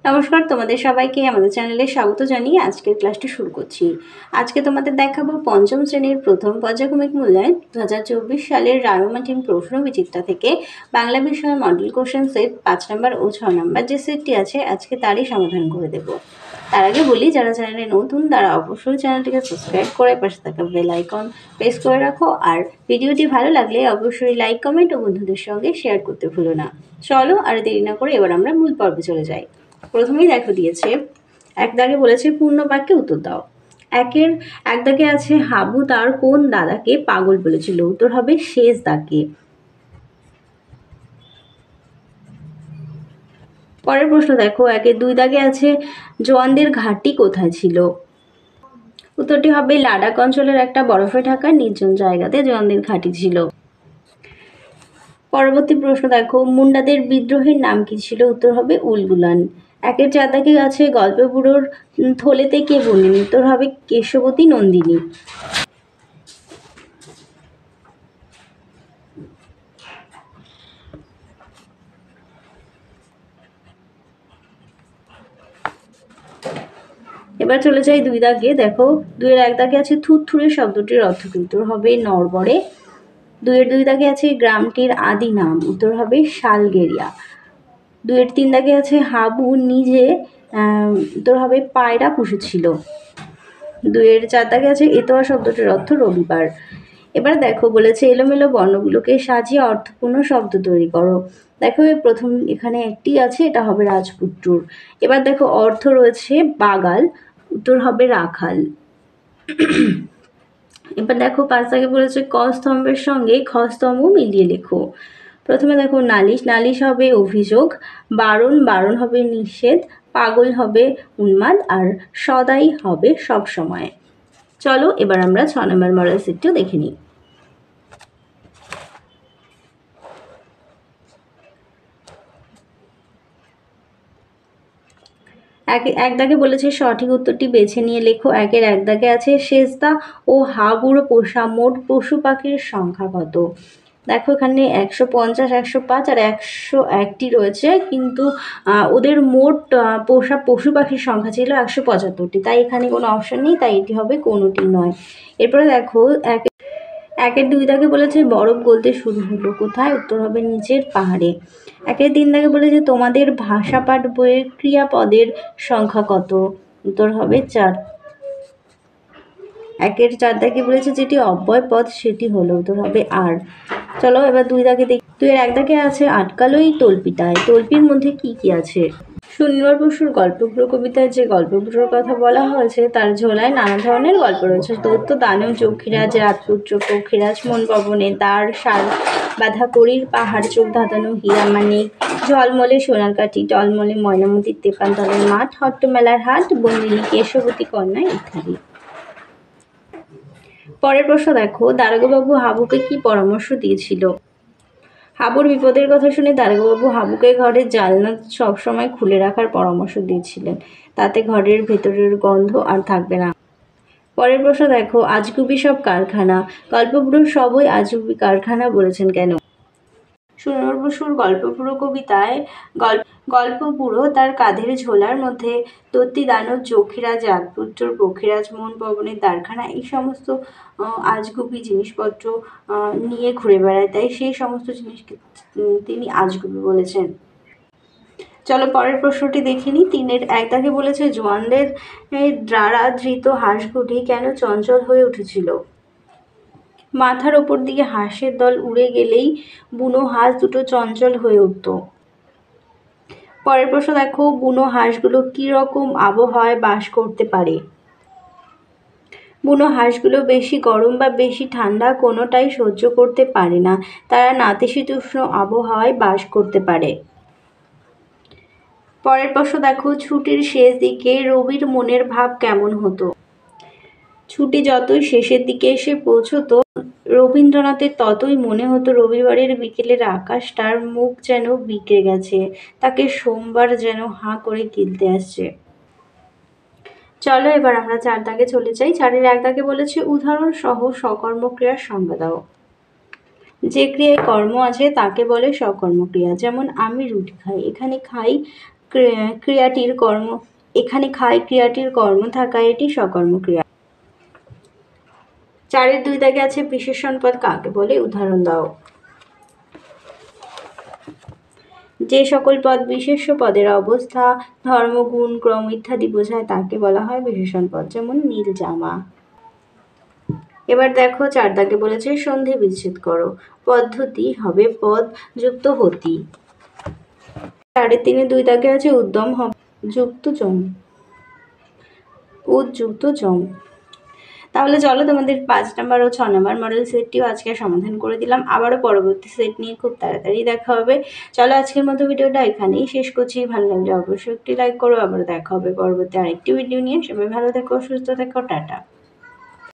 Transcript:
নমস্কার, তোমাদের সবাইকে আমাদের চ্যানেলে স্বাগত জানিয়ে আজকের ক্লাসটি শুরু করছি। আজকে তোমাদের দেখাবো পঞ্চম শ্রেণীর প্রথম পর্যায়ক্রমিক মূল্যায়ন 2024 সালের রায়মার্টিন প্রশ্ন বিচিত্রা থেকে বাংলা বিষয় মডেল কোশ্চেন সেট 5 নম্বর ও 6 নম্বর যে সেটটি আছে আজকে তারই সমাধান করে দেব। তার আগে বলি, যারা চ্যানেলে নতুন তারা অবশ্যই চ্যানেলটিকে সাবস্ক্রাইব করে পাশে থাকা বেল আইকন প্রেস করে রাখো, আর ভিডিওটি ভালো লাগলে অবশ্যই লাইক, কমেন্ট ও বন্ধুদের সঙ্গে শেয়ার করতে ভুলো না। চলো আর দেরি না করে এবার আমরা মূল পর্বে চলে যাই। প্রথমেই দেখো দিয়েছে, এক দাগে বলেছে পূর্ণ বাক্যে উত্তর দাও। এক দাগে আছে হাবু তার কোন দাদাকে পাগল বলেছিল, উত্তর হবে শেষ দাগে। পরের প্রশ্ন দেখো, দুই দাগে আছে জওয়ানদের ঘাঁটি কোথায় ছিল, উত্তরটি হবে লাদাখ অঞ্চলের একটা বরফে ঢাকা নির্জন জায়গাতে জওয়ানদের ঘাঁটি ছিল। পরবর্তী প্রশ্ন দেখো, মুন্ডাদের বিদ্রোহের নাম কি ছিল, উত্তর হবে উলগুলান। 4 দাগে আছে গল্প বুড়োর থলেতে কে বললেন, উত্তর হবে কেশবতী নন্দিনী। এবার চলে যাই 2 দাগে। দেখো 2 এর 1 দাগে আছে থুরথুরে শব্দটির অর্থ কি, উত্তর হবে নড়বড়ে। 2 এর 2 দাগে আছে গ্রামটির আদি নাম, উত্তর হবে শালগেরিয়া। 2 এর 3 দাগে আছে হাবু নিজে উত্তর হবে পায়রা পুষেছিল। 2 এর 4 দাগে আছে এতোয়া শব্দটির অর্থ রবিবার। এবার দেখো বলেছে এলোমেলো বর্ণগুলোকে সাজিয়ে অর্থপূর্ণ শব্দ তৈরি করো। দেখো প্রথম এখানে একটি আছে, এটা হবে রাজপুত্রুর। এবার দেখো অর্থ রয়েছে বাগাল, উত্তর হবে রাখাল। এবার দেখো 5 দাগে বলেছে ক স্তম্ভের সঙ্গে খ স্তম্ভ মিলিয়ে লেখো। প্রথমে দেখো নালিশ, নালিশ হবে অভিযোগ। বারণ, বারণ হবে নিষেধ। পাগল হবে উন্মাদ, আর সদাই হবে সব সময়। চলো এবার আমরা 6 নম্বর মডেল সেটটিও দেখে নিই। এক দাগে বলেছে সঠিক উত্তরটি বেছে নিয়ে লেখো। 1 এর 1 দাগে আছে সেজদা ও হাবুড়ো পোষা মোট পশু পাখির সংখ্যা কত। দেখো এখানে 150, 105 আর 101টি রয়েছে, কিন্তু ওদের মোট পোষা পশু পাখির সংখ্যা ছিল 175টি, তাই এখানে কোনো অপশন নেই, তাই এটি হবে কোনোটি নয়। এরপরে দেখো 1 এর 2 দাগে বলেছে বরফ গলতে শুরু হলো কোথায়, উত্তর হবে নিচের পাহাড়ে। 1 এর 3 দাগে বলেছে তোমাদের ভাষা পাঠ বইয়ের ক্রিয়াপদের সংখ্যা কত, উত্তর হবে 4। 1 এর 4 দাগে বলেছে যেটি অব্যয় পদ সেটি হলো, উত্তর হবে আর। চলো এবার 2 দাগে দেখি। 2 এর 1 দাগে আছে আটকালোই তল্পিটায়, তল্পির মধ্যে কি কি আছে। সুনির্মল বসুর গল্পগুলো কবিতায় যে গল্পগুলোর কথা বলা হয়েছে তার ঝোলায় নানা ধরনের গল্প রয়েছে। দৈত্য দানব, যক্ষীরাজ, রাজপুত্র, পক্ষীরাজ, মন পবনে, তার সার বাঁধা করির পাহাড়, চোখ ধাঁধানো হীরামানিক, ঝলমলে সোনার কাঠি, টলমলে ময়নামতির তেপান্তলের মাঠ, হট্টমেলার হাট, বন্দিনী কেশবতী কন্যা ইত্যাদি। পরের প্রশ্ন দেখো, দারোগাবাবু হাবুকে কি পরামর্শ দিয়েছিল। হাবুর বিপদের কথা শুনে দারোগাবাবু হাবুকে ঘরের জানলা সবসময় খুলে রাখার পরামর্শ দিয়েছিলেন, তাতে ঘরের ভেতরের গন্ধ আর থাকবে না। পরের প্রশ্ন দেখো, আজগুবি সব কারখানা, গল্পগুলোর সবই আজগুবি কারখানা বলেছেন কেন। সুনির্মল বসুর গল্পপুরো কবিতায় গল্পপুরো তার কাঁধের ঝোলার মধ্যে দৈত্যী দানব, যক্ষীরাজ, রাজপুত্র, পক্ষীরাজ, মন পবনের কারখানা এই সমস্ত আজগুবি জিনিসপত্র নিয়ে ঘুরে বেড়ায়, তাই সেই সমস্ত জিনিসকে তিনি আজগুবি বলেছেন। চলো পরের প্রশ্নটি দেখে নিই। 3 এর 1 দাগে বলেছে জওয়ানদের দ্বারা ধৃত হাঁসগুলি কেন চঞ্চল হয়ে উঠেছিল। মাথার ওপর দিকে হাঁসের দল উড়ে গেলেই বুনো হাঁস দুটো চঞ্চল হয়ে উঠত। পরের প্রশ্ন দেখো, বুনো হাঁসগুলো কি রকম আবহাওয়ায় বাস করতে পারে। বুনো হাঁসগুলো বেশি গরম বা বেশি ঠান্ডা কোনোটাই সহ্য করতে পারে না, তারা নাতিশীতোষ্ণ আবহাওয়ায় বাস করতে পারে। পরের প্রশ্ন দেখো, ছুটির শেষ দিকে রবির মনের ভাব কেমন হতো। ছুটি যতই শেষের দিকে এসে পৌঁছতো রবীন্দ্রনাথের ততই মনে হতো রবিবারের বিকেলের আকাশটার মুখ যেন বিগড়ে গেছে, তাকে সোমবার যেন হাঁ করে গিলতে আসছে। চলো এবার আমরা 4 দাগে চলে যাই। 4 এর 1 দাগে বলেছে উদাহরণ সহ সকর্মক্রিয়ার সংজ্ঞা দাও। যে ক্রিয়ায় কর্ম আছে তাকে বলে সকর্মক্রিয়া। যেমন আমি রুটি খাই, এখানে খাই ক্রিয়াটির কর্ম, এখানে খায় ক্রিয়াটির কর্ম থাকায় এটি সকর্ম ক্রিয়া। 4-এর 2 দাগে আছে বিশেষণ পদ কাকে বলে, উদাহরণ দাও। যে সকল পদ বিশেষ্য পদের অবস্থা, ধর্ম, গুণ, ক্রম ইত্যাদি বোঝায় তাকে বলা হয় বিশেষণ পদ, যেমন নীল জামা। এবার দেখো 4 দাগে বলেছে সন্ধি বিচ্ছেদ করো। পদ্ধতি হবে পদ যুক্ত হতি। 4-এর 3-এ 2 দাগে আছে উদ্যম হবে যুক্ত জম, উদ্যুক্ত জম। তাহলে চলো তোমাদের 5 নম্বর ও 6 নম্বর মডেল সেটটিও আজকে সমাধান করে দিলাম। আবারও পরবর্তী সেট নিয়ে খুব তাড়াতাড়ি দেখা হবে। চলো আজকের মতো ভিডিওটা এখানেই শেষ করছি। ভালো লাগলে অবশ্যই একটি লাইক করো। আবার দেখা হবে পরবর্তী আরেকটি ভিডিও নিয়ে। সবাই ভালো থেকো, সুস্থ থেকো, টাটা।